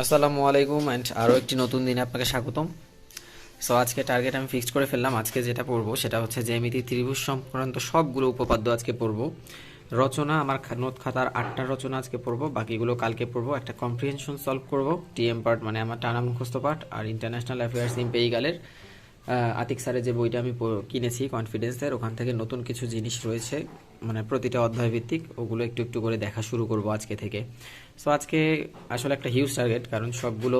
আসসালামু আলাইকুম অ্যান্ড আরও একটি নতুন দিনে আপনাকে স্বাগতম। সো আজকে টার্গেট আমি ফিক্সড করে ফেললাম। আজকে যেটা পড়বো সেটা হচ্ছে জ্যামিতি ত্রিভুজ সংক্রান্ত সবগুলো উপপাদ্য আজকে পড়বো। রচনা আমার নোট খাতার 8টা রচনা আজকে পড়বো, বাকিগুলো কালকে পড়বো। একটা কম্প্রিহেনশন সলভ করবো, টিএম পার্ট মানে আমার টানা মুখস্থ পার্ট, আর ইন্টারন্যাশনাল অ্যাফেয়ার্স ইম্পেরিগালের আতিক স্যারের যে বইটা আমি কিনেছি কনফিডেন্সের, ওখান থেকে নতুন কিছু জিনিস রয়েছে, মানে প্রতিটা অধ্যায় ভিত্তিক, ওগুলো একটু একটু করে দেখা শুরু করব আজকে থেকে। সো আজকে আসলে একটা হিউজ টার্গেট, কারণ সবগুলো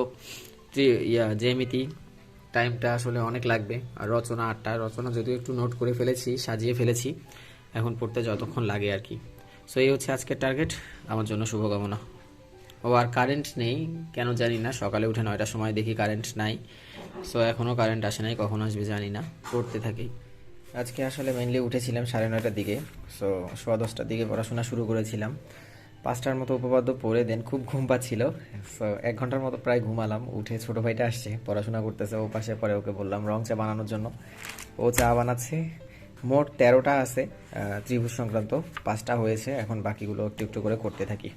জ্যামিতি টাইমটা আসলে অনেক লাগবে। আর রচনা 8টা রচনা যদিও একটু নোট করে ফেলেছি, সাজিয়ে ফেলেছি, এখন পড়তে যতক্ষণ লাগে আর কি। সো এই হচ্ছে আজকের টার্গেট, আমার জন্য শুভকামনা। ও আর কারেন্ট নেই কেন জানি না, সকালে উঠে 9টার সময় দেখি কারেন্ট নাই। সো এখনও কারেন্ট আসে নাই, কখন আসবে জানি না, পড়তে থাকি। আজকে আসলে মেইনলি উঠেছিলাম 9:30টার দিকে। সো 10:15টার দিকে পড়াশোনা শুরু করেছিলাম। 5টার মতো উপপাদ্য পড়ে দেন খুব ঘুম পাচ্ছিল। সো 1 ঘন্টার মতো প্রায় ঘুমালাম। উঠে ছোটো ভাইটা আসছে, পড়াশোনা করতেছে ও পাশে, পরে ওকে বললাম রং চা বানানোর জন্য, ও চা বানাচ্ছে। মোট 13টা আছে ত্রিভুজ সংক্রান্ত, 5টা হয়েছে, এখন বাকিগুলো একটু একটু করে করতে থাকি।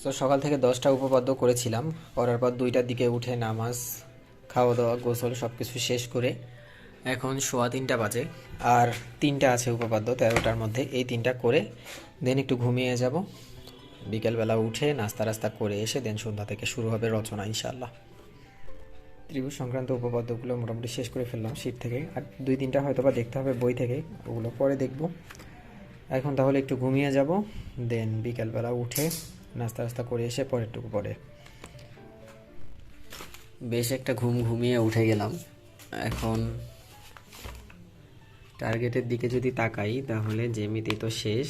সো সকাল থেকে 10টা উপপাদ্য করেছিলাম, করার পর 2টার দিকে উঠে নামাজ, খাওয়া দাওয়া, গোসল সব কিছু শেষ করে এখন 3:15 বাজে। আর 3টা আছে উপপাদ্য 13টার মধ্যে, এই 3টা করে দেন একটু ঘুমিয়ে যাব। বিকেলবেলা উঠে নাস্তা রাস্তা করে এসে দেন সন্ধ্যা থেকে শুরু হবে রচনা ইনশাল্লাহ। ত্রিভুজ সংক্রান্ত উপপাদ্যগুলো মোটামুটি শেষ করে ফেললাম শীট থেকে, আর 2-3টা হয়তো বা দেখতে হবে বই থেকে, ওগুলো পরে দেখব। এখন তাহলে একটু ঘুমিয়ে যাব, দেন বিকেলবেলা উঠে নাস্তা রাস্তা করে এসে পরেরটুকু পরে। বেশ একটা ঘুমিয়ে উঠে গেলাম। এখন টার্গেটের দিকে যদি তাকাই তাহলে জ্যামিতি তো শেষ,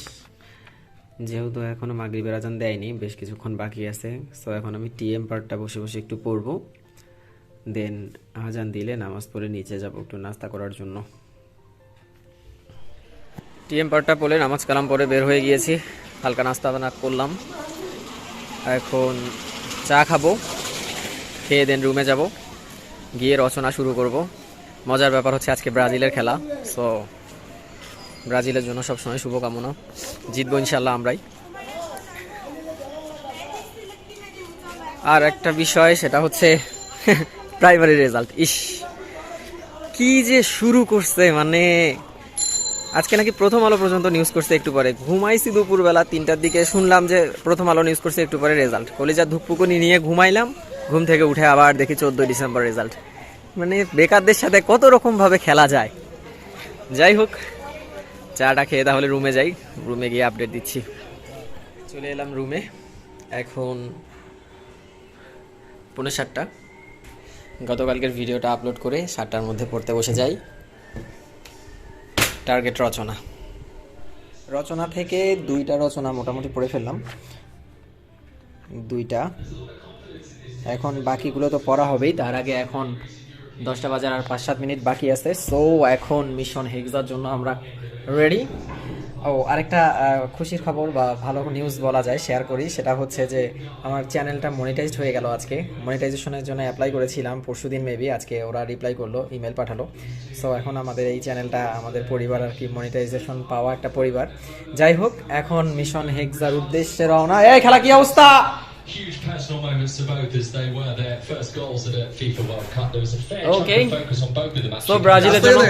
যেহেতু এখনও মাগরিবের আজান দেয়নি, বেশ কিছুক্ষণ বাকি আছে। সো এখন আমি টিএম পার্টটা বসে বসে একটু পড়বো, দেন আজান দিলে নামাজ পড়ে নিচে যাব একটু নাস্তা করার জন্য। টিএম পার্টটা পড়ে নামাজ কালাম পরে বের হয়ে গিয়েছি, হালকা নাস্তা বানা করলাম। এখন চা খাবো, খেয়ে দেন রুমে যাব, গিয়ে রচনা শুরু করব। মজার ব্যাপার হচ্ছে আজকে ব্রাজিলের খেলা। সো ব্রাজিলের জন্য সবসময় শুভকামনা, জিতবো ইনশাল্লাহ আমরাই। আর একটা বিষয় সেটা হচ্ছে প্রাইমারি রেজাল্ট। কি যে শুরু করছে, মানে আজকে নাকি প্রথম আলো পর্যন্ত নিউজ করছে একটু পরে। ঘুমাইছি দুপুরবেলা 3টার দিকে, শুনলাম যে প্রথম আলো নিউজ করছে একটু পরে রেজাল্ট। কলিজার ধুকপুকুনি নিয়ে ঘুমাইলাম, ঘুম থেকে উঠে আবার দেখি 14 ডিসেম্বর রেজাল্ট। মানে বেকারদের সাথে কত রকম ভাবে খেলা যায়। যাই হোক, চাটা খেয়ে তাহলে রুমে যাই, রুমে গিয়ে আপডেট দিচ্ছি। চলে এলাম রুমে, এখন 7:45। গতকালকের ভিডিওটা আপলোড করে 7টার মধ্যে পড়তে বসে যাই। টার্গেট রচনা থেকে 2টা রচনা মোটামুটি পড়ে ফেললাম, 2টা। এখন বাকিগুলো তো পড়া হবেই, তার আগে এখন 10টা বাজার আর 5-7 মিনিট বাকি আছে। সো এখন মিশন হেক্সার জন্য আমরা রেডি। ও আরেকটা খুশির খবর বা ভালো নিউজ বলা যায়, শেয়ার করি। সেটা হচ্ছে যে আমার চ্যানেলটা মনিটাইজড হয়ে গেল আজকে। মনিটাইজেশনের জন্য অ্যাপ্লাই করেছিলাম পরশুদিন মেবি, আজকে ওরা রিপ্লাই করলো, ইমেল পাঠালো। সো এখন আমাদের এই চ্যানেলটা, আমাদের পরিবার আর কি, মনিটাইজেশন পাওয়া একটা পরিবার। যাই হোক, এখন মিশন হেক্সার উদ্দেশ্যে রওনা। এই খেলা কি অবস্থা? Huge personal moments to both as they were their first goals at a FIFA World Cup. There was a fair chunk of focus on both of them. So ব্রাজিলের জন্য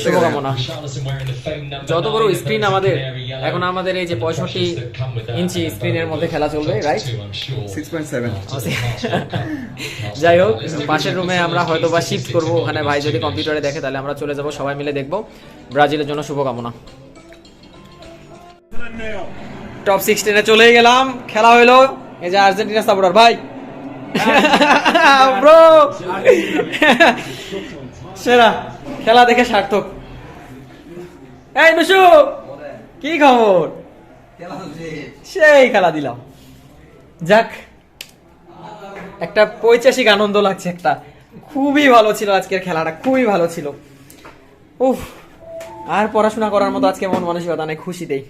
শুভকামনা। যত বড় স্ক্রিন আমাদের, এখন আমাদের এই যে 65 ইঞ্চি স্ক্রিনের মধ্যে খেলা চলবে, রাইট? 6.7। যাই হোক, পাশের রুমে আমরা হয়তো বা শিফট করবো, ওখানে ভাই যদি কম্পিউটারে দেখে তাহলে আমরা চলে যাব, সবাই মিলে দেখবো। ব্রাজিলের জন্য শুভকামনা। টপ 16-এ চলে গেলাম, খেলা হইলো। এই যে আর্জেন্টিনা সাপোর্টার ভাই, ব্রো সেরা, খেলা দেখে সার্থক। এই মিশু, কি খবর? সেই খেলা দিলাম, যাক একটা পৈশাচিক আনন্দ লাগছে। একটা খুবই ভালো ছিল আজকের খেলাটা, খুবই ভালো ছিল। উফ, আর পড়াশোনা করার মতো আজকে মন মানসিকতা নেই, খুশিতেই।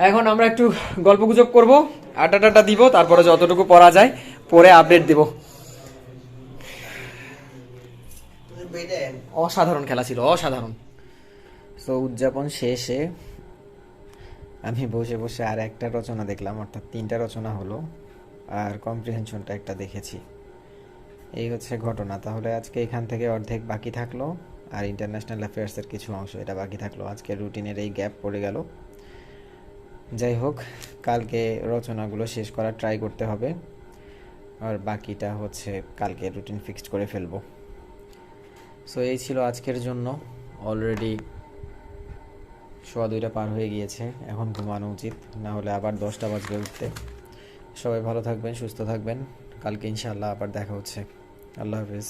এখন আমরা একটু গল্প গুজব করবো, আড্ডা দিব, তারপরে যতটুকু পড়া যায় পরে আপডেট দিব। অসাধারণ খেলা ছিল, অসাধারণ। সো উদযাপন শেষে আমি বসে বসে আর একটা রচনা দেখলাম, অর্থাৎ 3টা রচনা হলো, আর কম্প্রিহেনশনটা একটা দেখেছি। এই হচ্ছে ঘটনা। তাহলে আজকে এখান থেকে অর্ধেক বাকি থাকলো, আর ইন্টারন্যাশনাল অ্যাফেয়ার্সের কিছু অংশ এটা বাকি থাকলো। আজকে রুটিনের এই গ্যাপ পড়ে গেল। যাই হোক, কালকে রচনাগুলো শেষ করার ট্রাই করতে হবে, আর বাকিটা হচ্ছে কালকে রুটিন ফিক্সড করে ফেলবো। সো এই ছিল আজকের জন্য। অলরেডি 1:15 পার হয়ে গিয়েছে, এখন ঘুমানো উচিত, না হলে আবার 10টা বাজবে উঠতে। সবাই ভালো থাকবেন, সুস্থ থাকবেন। কালকে ইনশাআল্লাহ আবার দেখা হচ্ছে। আল্লাহ হাফেজ।